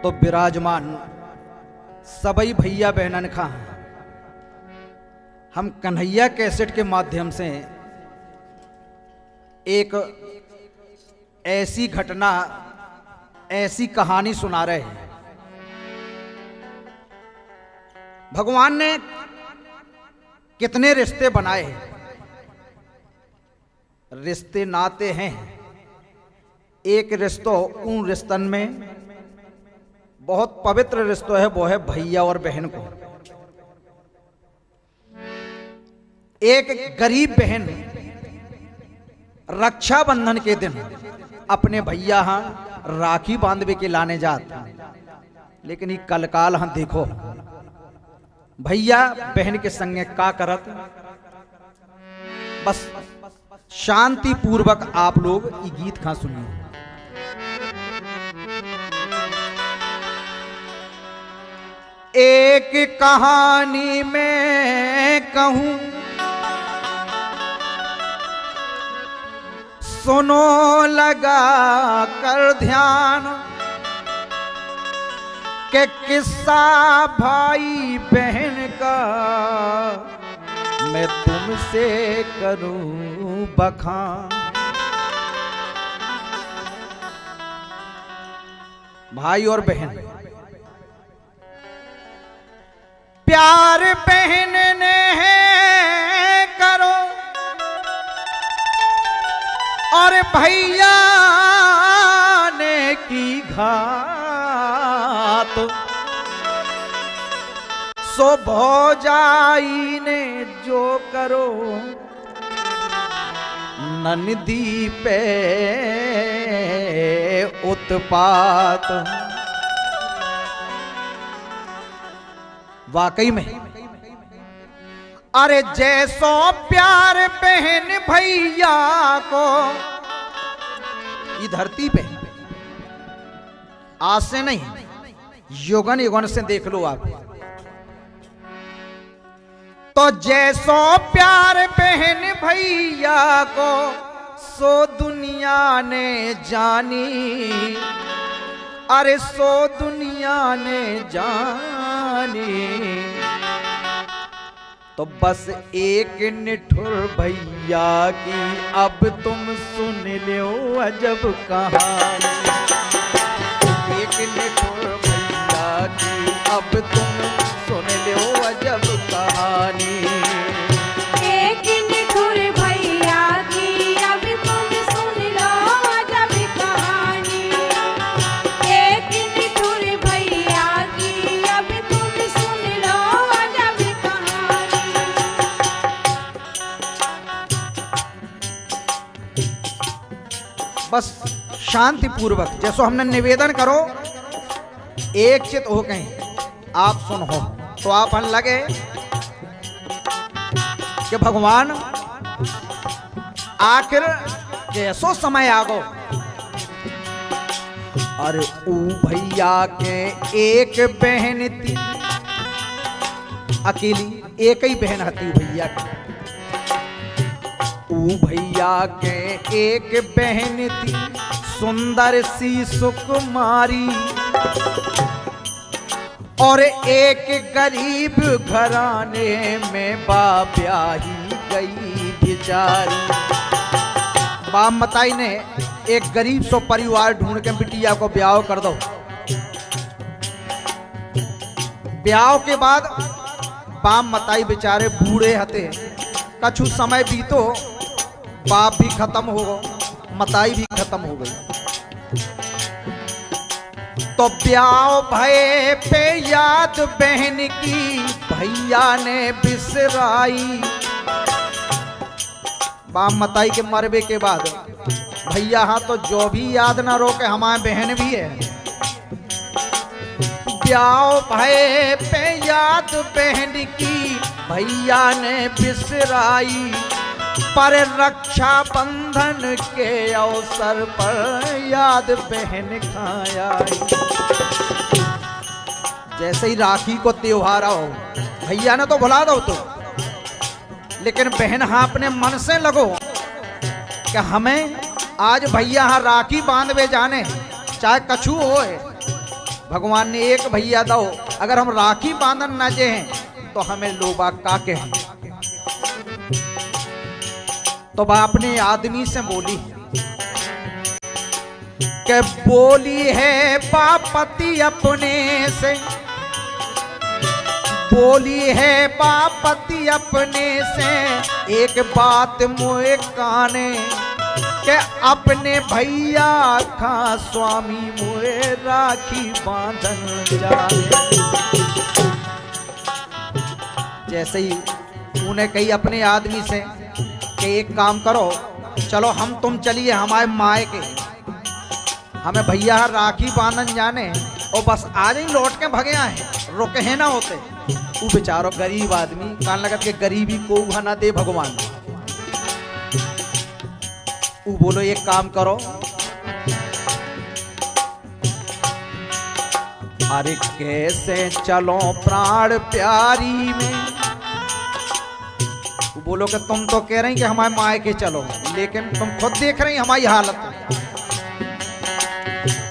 तो विराजमान सबई भैया बहनन खा हम कन्हैया कैसेट के माध्यम से एक ऐसी घटना, ऐसी कहानी सुना रहे हैं। भगवान ने कितने रिश्ते बनाए हैं, रिश्ते नाते हैं। एक रिश्तों उन रिश्तन में बहुत पवित्र रिश्तों है, वो है भैया और बहन को। एक गरीब बहन रक्षाबंधन के दिन अपने भैया हाँ राखी बांधवे के लाने जाता, लेकिन ये कलकाल हाँ देखो भैया बहन के संगे का करत। बस शांति पूर्वक आप लोग ये गीत खा सुनिए। एक कहानी में कहूं सुनो लगा कर ध्यान के किस्सा भाई बहन का मैं तुमसे करूं बखान। भाई और बहन, प्यार बहन ने है करो और भैया ने की घात, सो भौजाई ने जो करो ननदी पे उत्पात। वाकई में अरे जैसो प्यार बहन भैया को ये धरती पे आज से नहीं युगन युगन से देख लो आप। तो जैसो प्यार बहन भैया को सो दुनिया ने जानी, अरे सो दुनिया ने जानी। तो बस एक निठुर भैया की अब तुम सुन लो अजब कहानी। एक निठुर भैया की अब तुम सुन लो अजब कहानी। एक निठुर भैया की अब तुम सुन लो अजब कहानी। एक निठुर भैया की अब तुम सुन लो अजब कहानी। बस शांति पूर्वक जैसो हमने निवेदन करो, एक चित हो गए आप सुन हो तो आप हन लगे कि भगवान आखिर कैसो समय आगो। अरे ऊ भैया के एक बहन थी, अकेली एक ही बहन हती भैया की। ऊ भैया के एक बहन थी सुंदर सी सुकुमारी, और एक गरीब घराने में ब्याही गई बिचारी। बाप मताई ने एक गरीब सो परिवार ढूंढ के बिटिया को ब्याह कर दो। ब्याह के बाद बाप मताई बेचारे बूढ़े हते, कछु समय बीतो बाप भी खत्म हो गो, मताई भी खत्म हो गई। तो ब्याह भये पे याद बहन की भैया ने बिसराई। बाप मताई के मरबे के बाद भैया हाँ तो जो भी याद ना रोके हमारे बहन भी है। ब्याह भये पे याद बहन की भैया ने बिसराई, पर रक्षा बंधन के अवसर पर याद बहन खाया। जैसे ही राखी को त्योहार आओ भैया ने तो भुला दो तो, लेकिन बहन हाँ अपने मन से लगो कि हमें आज भैया हाँ राखी बांधवे जाने, चाहे कछु होए भगवान ने एक भैया दो, अगर हम राखी बांधन न जे हैं तो हमें लोबा का कहें। तो वह अपने आदमी से बोली कि बोली है बापति अपने से, बोली है बापति अपने से, एक बात मुझे काने के अपने भैया का स्वामी मुझे राखी बांधन जाने। जैसे ही उन्हें कही अपने आदमी से कि एक काम करो, चलो हम तुम चलिए हमारे माए के, हमें भैया राखी बांधन जाने और बस आज ही लौट के भगे आए, रुके हैं ना होते। वो बेचारो गरीब आदमी कान लगत के गरीबी को ना दे भगवान। वो बोलो एक काम करो, अरे कैसे चलो प्राण प्यारी में। वो बोलो कि तुम तो कह रही कि हमारे माए के चलो, लेकिन तुम खुद देख रही हमारी हालत।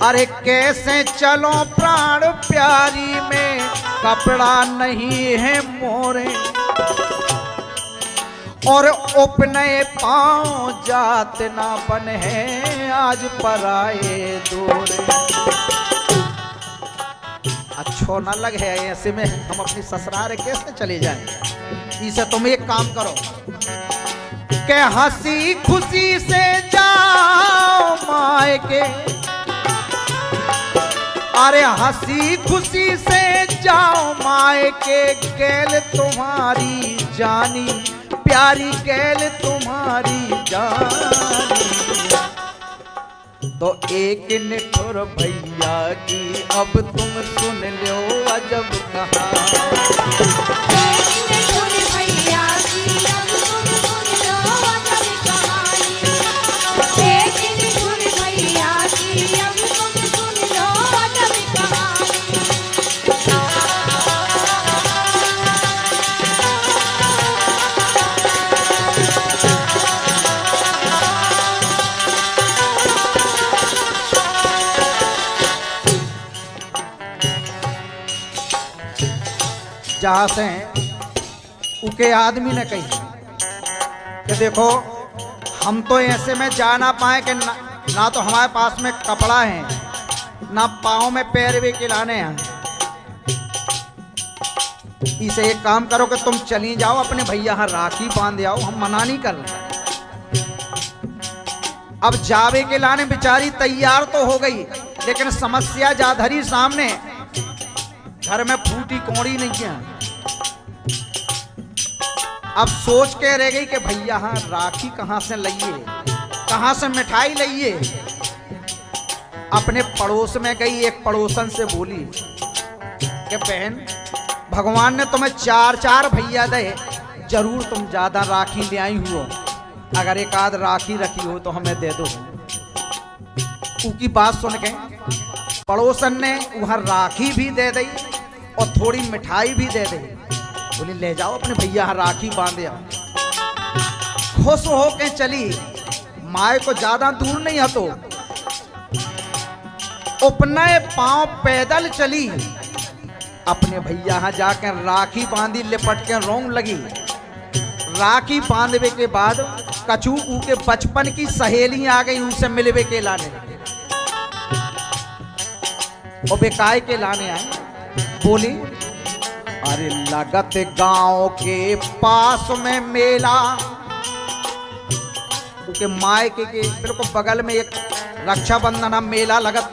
अरे कैसे चलो प्राण प्यारी में, कपड़ा नहीं है मोरे और उपनये पांव जात ना बन है आज पराए दोरे। अच्छो ना लगे ऐसे में हम अपनी ससुराल कैसे चले जाएं। इसे तुम एक काम करो कि हंसी खुशी से जाओ माए के, अरे हंसी खुशी से जाओ माए के, गैल तुम्हारी जानी प्यारी गैल तुम्हारी जानी। तो एक निठुर भैया की अब तुम सुन लो अजब कहानी। जहां से उके आदमी ने कही कि देखो हम तो ऐसे में जा ना पाए कि ना तो हमारे पास में कपड़ा है, ना पाँव में पैर भी खिलाने हैं। इसे एक काम करो कि तुम चली जाओ अपने भैया यहाँ राखी बांध आओ, हम मना नहीं कर रहे। अब जावे के लाने बेचारी तैयार तो हो गई, लेकिन समस्या जाधरी सामने, घर में फूटी कौड़ी नहीं है। अब सोच के रह गई कि भैया हाँ राखी कहां से लाइए, कहां से मिठाई लाइए। अपने पड़ोस में गई, एक पड़ोसन से बोली कि बहन भगवान ने तुम्हें 4 भैया दे, जरूर तुम ज्यादा राखी ले आई हो, अगर एक आध राखी रखी हो तो हमें दे दो। उनकी बात सुन के पड़ोसन ने वहां राखी भी दे दी और थोड़ी मिठाई भी दे दी। बोली ले जाओ अपने भैया राखी बांधे आओ। खुश हो के चली, माए को ज्यादा दूर नहीं हतो, उपनये पांव पैदल चली, अपने भैया यहाँ जाकर राखी बांधी, लिपट के रोंग लगी। राखी बांधवे के बाद कचू के बचपन की सहेली आ गई, उनसे मिलवे के लाने और बेकाय के लाने आए। बोली अरे लगत गांव के पास में मेला, क्योंकि माए के बिल्कुल बगल में एक रक्षाबंधन मेला लगत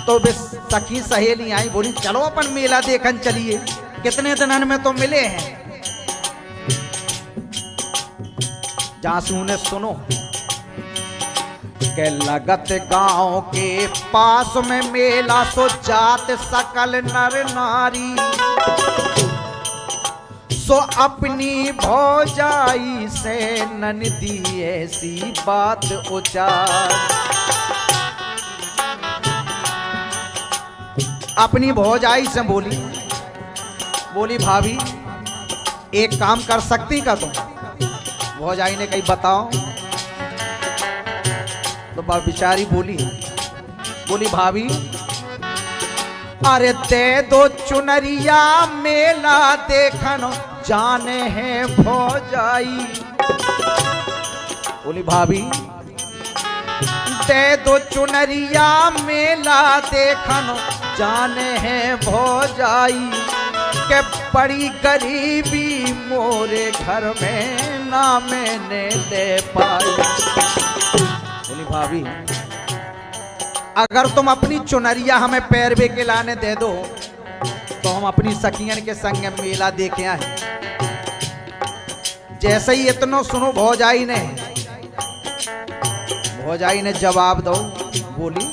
तो वे सखी सहेली आई। बोली चलो अपन मेला देखन चलिए, कितने दिनन में तो मिले हैं। जहां से उन्हें सुनो के लगत गांव के पास में मेला, सो जात सकल नर नारी, सो अपनी भौजाई से ननदी ऐसी बात उचार। अपनी भौजाई से बोली भाभी एक काम कर सकती का तुम? भौजाई ने कही बताओ। तो बेचारी बोली भाभी अरे दे दो चुनरिया मेला देखन जाने हैं भौजाई। बोली भाभी दे दो चुनरिया मेला देखन जाने हैं भौजाई के बड़ी गरीबी मोरे घर में ना मैंने दे पाई। बोली भाभी अगर तुम अपनी चुनरिया हमें पैरवे के लाने दे दो तो हम अपनी सखियन के संग मेला देखे आए। जैसे ही इतनो सुनो भौजाई ने जवाब दो। बोली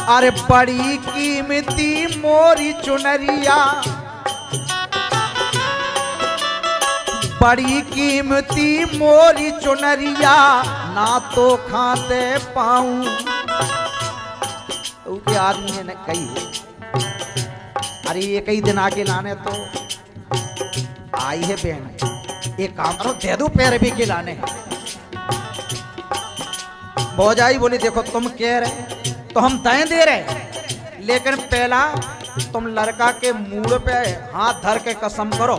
अरे बड़ी कीमती मोरी चुनरिया, बड़ी कीमती मोरी चुनरिया ना तो खाते पाऊं। उसके आदमी ने कही अरे ये कई दिन आके लाने तो आई है बहन, एक काम करो दे दो पैरवी के लाने। भौजाई बोली देखो तुम कह रहे तो हम तय दे रहे, लेकिन पहला तुम लड़का के मूड पे हाथ धर के कसम करो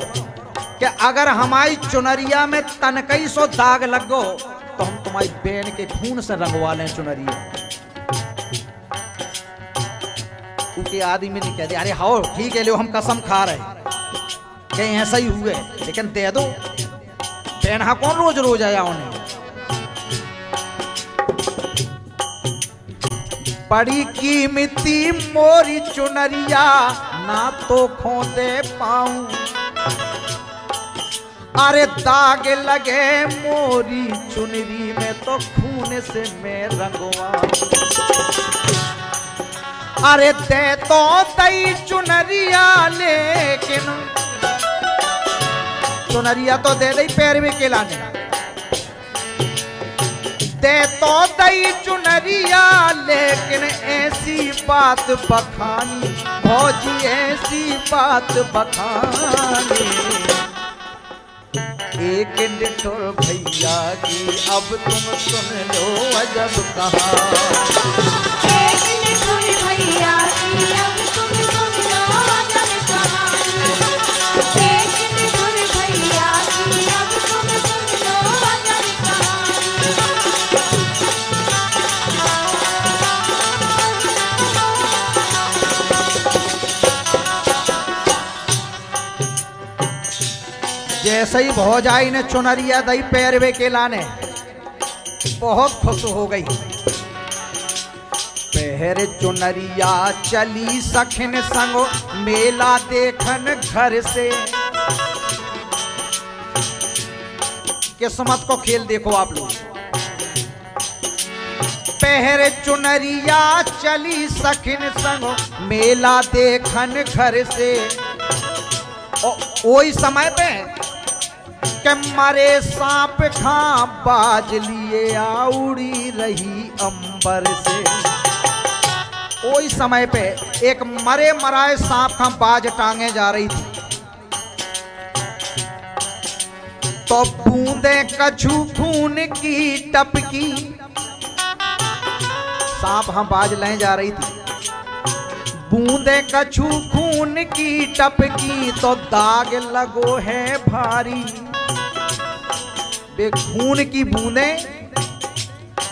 कि अगर हमारी चुनरिया में तनकई सो दाग लगो तो हम तुम्हारी बहन के खून से रंगवा लें चुनरिया। उसके आदमी ने कह दिया अरे हाँ ठीक है लो हम कसम खा रहे कहीं ऐसा ही हुए, लेकिन दे दो बहन। हाँ कौन रोज रोज आया उन्हें। बड़ी कीमती मोरी चुनरिया ना तो खोदे पाऊं। अरे दाग लगे मोरी चुनरी में तो खून से मैं रंगवा। अरे दे तो दई चुनरिया लेकिन चुनरिया तो दे दई पैरवी के लाने। दे तो दई चुनरिया लेकिन ऐसी बात बखानी भौजी, ऐसी बात बखानी। एक निठुर भैया की अब तुम सुन लो अजब कहानी। एक निठुर भैया की अब तुम सुन लो अजब कहानी। एक निठुर भैया की अब तुम सुन लो अजब कहानी। जैसे ही भौजाई ने चुनरिया दई पैरवे के लाने बहुत खुश हो गई। पहर चुनरिया चली सखिन संगो मेला देखन घर से। किस्मत को खेल देखो आप लोग। पहर चुनरिया चली सखिन संगो मेला देखन घर से। वही समय पे के मरे सांप खां बाज लिए आउड़ी रही अंबर से। वही समय पे एक मरे मराए सांप खां बाज टांगे जा रही थी तो बूंदे कछु खून की टपकी। सांप हम बाज ले जा रही थी, बूंदे कछु खून की टपकी तो दाग लगो है भारी। बे खून की बूंदे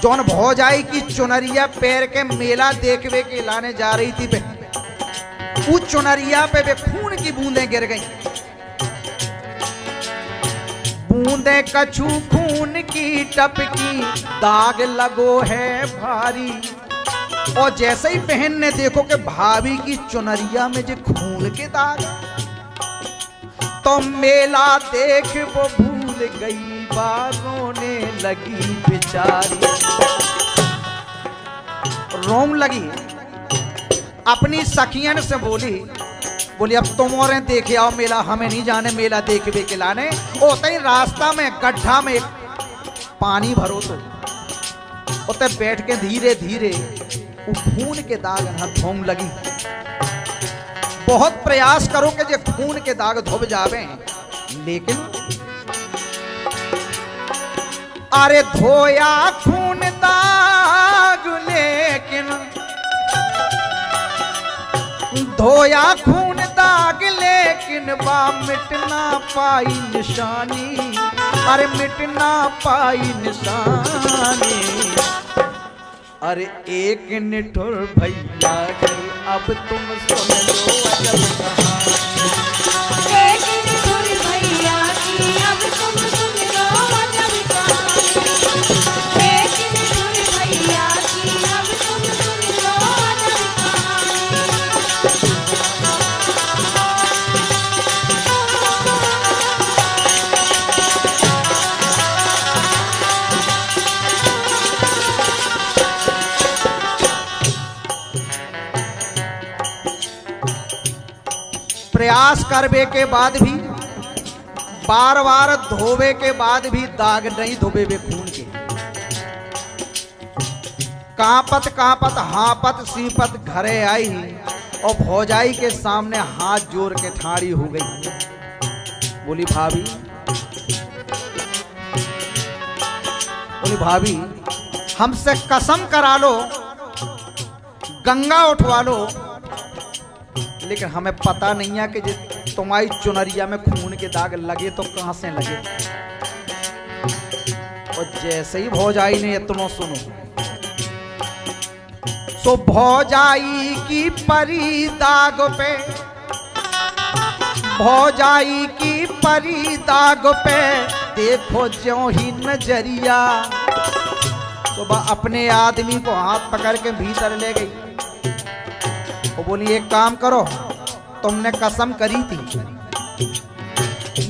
जौन भौजाई की चुनरिया पैर के मेला देखवे के लाने जा रही थी बे, उस चुनरिया पे खून की बूंदें गिर गईं। बूंदे कछु खून की टपकी दाग लगो है भारी। और जैसे ही बहन ने देखो कि भाभी की चुनरिया में जो खून के दाग तो मेला देख वो भूल गई रोने लगी बेचारी। रोम लगी अपनी सखियन से बोली अब तुम और देखे आओ मेला, हमें नहीं जाने मेला देखवे के लाने। ओते ही रास्ता में गड्ढा में पानी भरो तो उते बैठ के धीरे धीरे खून के दाग ना धोम लगी। बहुत प्रयास करो कि जे खून के दाग धोब जावे, लेकिन अरे धोया खून दाग लेकिन धोया खून दाग लेकिन बा मिट ना पाई निशानी, अरे मिट ना पाई निशानी। अरे एक निठुर भैया की अब तुम सुन लो अजब कहानी। एक निठुर भैया की अब तुम सुन लो अजब कहानी। एक निठुर भैया की अब तुम सुन लो अजब प्रयास करवे के बाद भी, बार बार धोवे के बाद भी दाग नहीं धोबे वे खून के। कांपत कांपत हापत सीपत घरे आई और भौजाई के सामने हाथ जोड़ के ठाड़ी हो गई। बोली भाभी, बोली भाभी हमसे कसम करा लो, गंगा उठवा लो, लेकिन हमें पता नहीं है कि तुम्हारी चुनरिया में खून के दाग लगे तो कहां से लगे। और जैसे ही भौजाई ने इतना सुनो, तो भौजाई की परी दाग पे, भौजाई की परी दाग पे देखो ज्यों ही नजरिया। तो वह अपने आदमी को हाथ पकड़ के भीतर ले गई। वो बोली एक काम करो, तुमने कसम करी थी।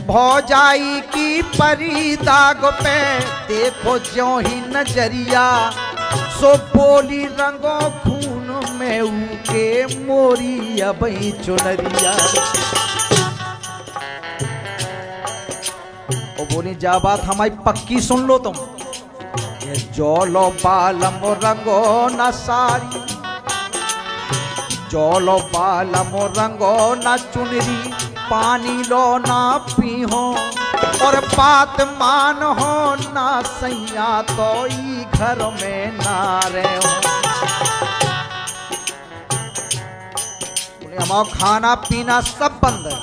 भौजाई की परी दाग पे देखो ज्यों ही नजरिया, सो बोली रंगो खून में उके मोरी अबई चुनरिया। वो बोली जा बात हमारी पक्की सुन लो तुम, ये जोलो बालम रंगो न सारी, जोलो बालम रंगो न चुनरी, पानी लो ना पीहो और बात मान हो ना सैया, तो ई घर में ना रहो। हमारा खाना पीना सब बंद है,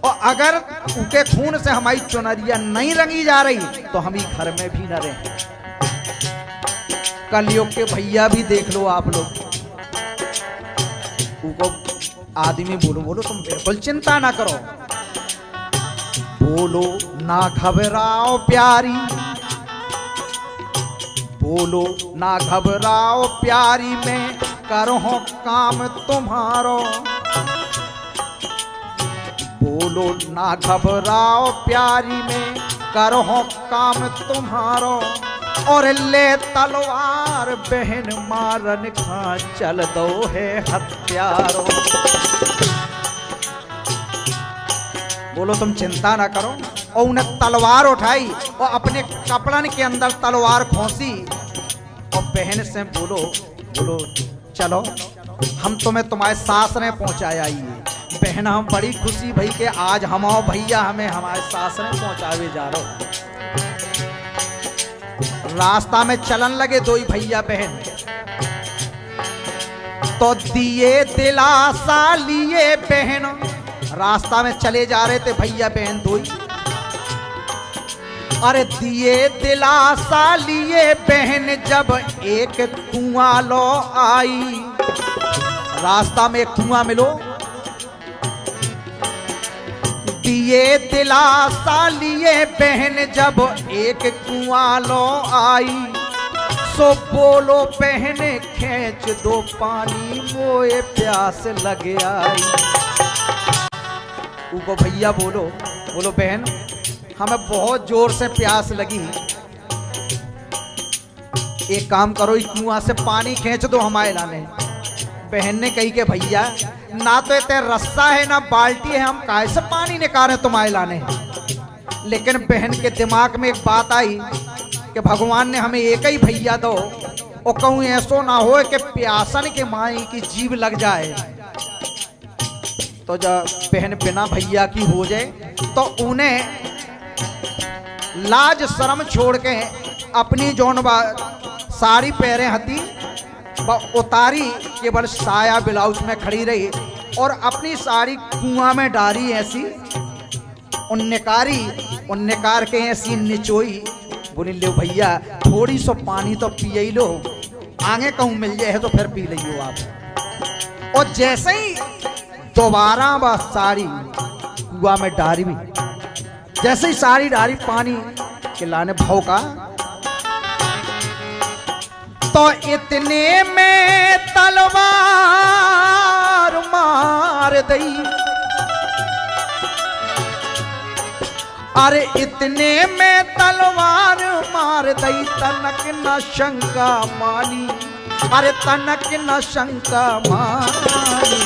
और अगर उनके खून से हमारी चुनरिया नहीं रंगी जा रही तो हम ही घर में भी न रहे। कलयुग के भैया भी देख लो आप लोग, उनको आदमी बोलो बोलो तुम बिल्कुल चिंता ना करो, बोलो ना घबराओ प्यारी, बोलो ना घबराओ प्यारी, में करो काम तुम्हारो। बोलो ना घबराओ प्यारी, में करो काम तुम्हारो, और ले तलवार बहन मारन खा चल दो है हत्यारो। बोलो तुम चिंता ना करो, और उन्हें तलवार उठाई और अपने कपड़न के अंदर तलवार खोसी, और बहन से बोलो बोलो चलो हम तुम्हें तुम्हारे सासरे पहुंचाया। आइए बहन, हम बड़ी खुशी भई के आज हमाओ भैया हमें हमारे सासरे पहुंचावे जा रहे। रास्ता में चलन लगे दो ही भैया बहन, तो दिए दिलासा लिए बहन, रास्ता में चले जा रहे थे भैया बहन दो ही। अरे दिए दिलासा लिए बहन, जब एक कुआं लो आई, रास्ता में एक कुआं मिलो, दिए दिलासा लिए बहन, जब एक कुआं लो आई, सो बोलो बहन खींच दो पानी, मोए प्यास लगे आई। उनको भैया बोलो बोलो बहन हमें बहुत जोर से प्यास लगी, एक काम करो इस कुआं से पानी खींच दो हमारे लाने। बहन ने कही कि भैया ना तो इतने रस्सा है ना बाल्टी है, हम काहे से पानी निकाले तुम्हारे लाने। लेकिन बहन के दिमाग में एक बात आई कि भगवान ने हमें एक ही भैया दो, और कहूँ ऐसो ना हो कि प्यासन के माई की जीभ लग जाए। तो जब बहन बिना भैया की हो जाए तो उन्हें लाज शर्म छोड़ के अपनी जौन साड़ी पहरे हती उतारी, केवल साया ब्लाउज में खड़ी रही और अपनी साड़ी कुआं में डारी ऐसी उन्नकार के ऐसी निचोई। बोली लो भैया थोड़ी सो पानी तो पिए लो, आगे कहूं मिल जाए तो फिर पी लियो आप। और जैसे ही दोबारा वह साड़ी कुआं में डारी भी, जैसे ही साड़ी डारी पानी के लाने भौका, तो इतने में तलवार मार दई। अरे इतने में तलवार मार दई, तनक न शंका मानी। अरे तनक न शंका मानी।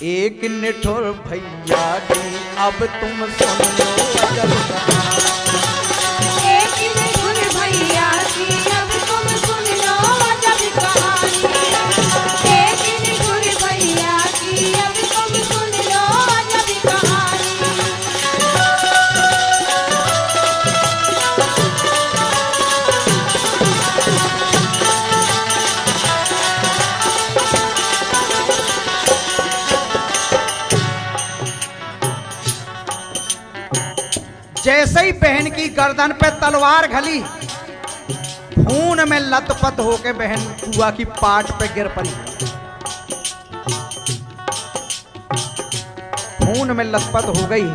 एक निठुर भैया की अब तुम सुन लो अजब कहानी। एक निठुर भैया की अब तुम सुन लो अजब कहानी। एक निठुर भैया की अब तुम सुन लो अजब कहानी। जैसे ही बहन की गर्दन पे तलवार घली, खून में लथपथ होके बहन कुआं की पाट पे गिर पड़ी। खून में लथपथ हो गई।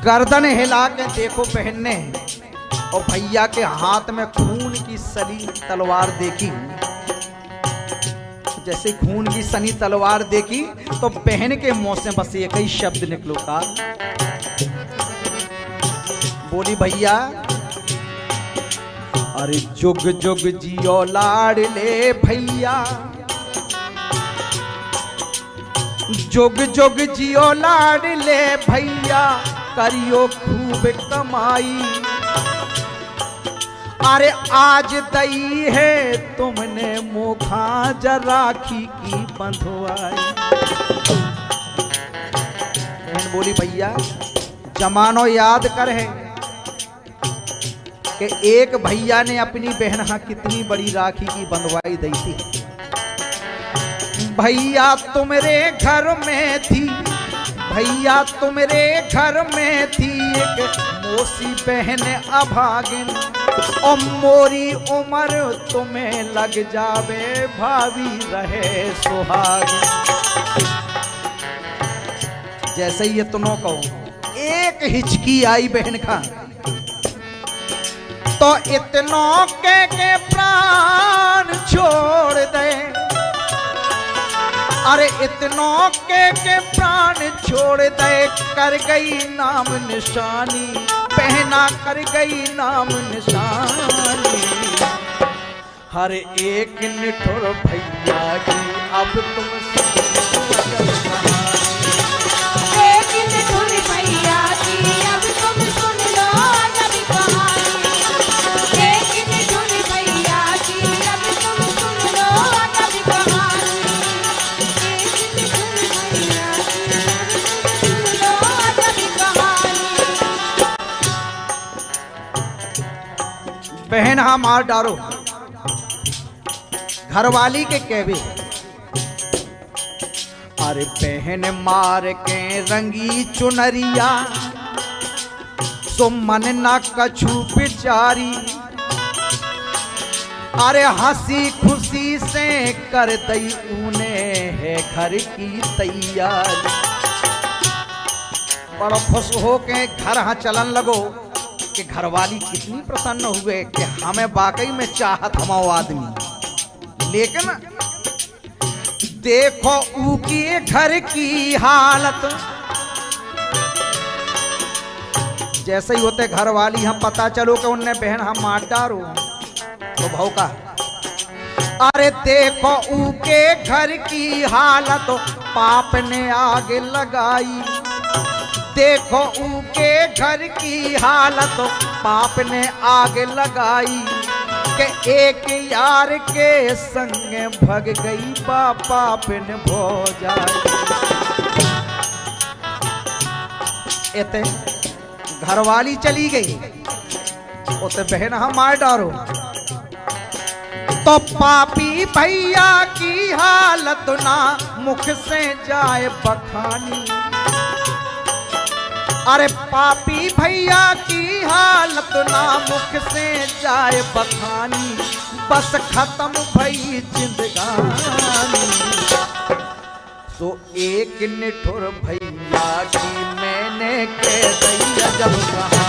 गर्दन हिला के देखो बहन ने, और भैया के हाथ में खून की सनी तलवार देखी। जैसे खून की सनी तलवार देखी तो बहन के मुंह से बस एक ही शब्द निकलो का, बोली भैया अरे जुग जुग जियो लाडले भैया, जुग जुग जियो लाडले भैया, करियो खूब कमाई। अरे आज दई है तुमने मोखा राखी की बंधवाई। बहन बोली भैया जमानो याद कर है कि एक भैया ने अपनी बहन हाँ कितनी बड़ी राखी की बंधवाई दी थी। भैया तुम्हारे घर में थी, भैया तुम्हारे घर में थी एक मोसी बहन अभागिन, और मोरी उम्र तुम्हें लग जावे भाभी रहे सुहागिन। जैसे ही ये तुमों को एक हिचकी आई बहन का, तो इतनों के प्राण छोड़ दे। अरे इतनों के प्राण छोड़ दे, कर गई नाम निशानी, पहना कर गई नाम निशानी। हर एक निठुर भैया की अब तुम एक निठुर भैया की अब तुम सुन लो अजब कहानी। एक निठुर भैया की अब तुम सुन लो अजब कहानी। एक निठुर भैया की अब तुम सुन लो अजब कहानी। बहन हाँ मार डालो, घरवाली के कहवे। अरे बहन मार के रंगी चुनरिया, सो मन ना कछु बिचारी। अरे हंसी खुशी से कर दई ऊने है घर की तैयारी। बड़ा खुश हो के घर हाँ चलन लगो कि घरवाली कितनी प्रसन्न हुए कि हमें वाकई में चाहत हमाओ आदमी। लेकिन देखो उनके घर की हालत, जैसे ही होते घर वाली हम पता चलो कि उनने बहन हम मार डारो तो भौका। अरे देखो उनके घर की हालत, पाप ने आग लगाई। देखो उनके घर की हालत, पाप ने आग लगाई। के एक यार के संग भग गई पापा पिन भौजाई। एते घरवाली चली गई, उसे बहन हम मार डारो। तो पापी भैया की हालत ना मुख से जाए बखानी। अरे पापी भैया की हालत ना मुख से जाए बखानी, बस खत्म भई जिंदगानी। तो एक निठुर भैया की मैंने कह दी जब कहा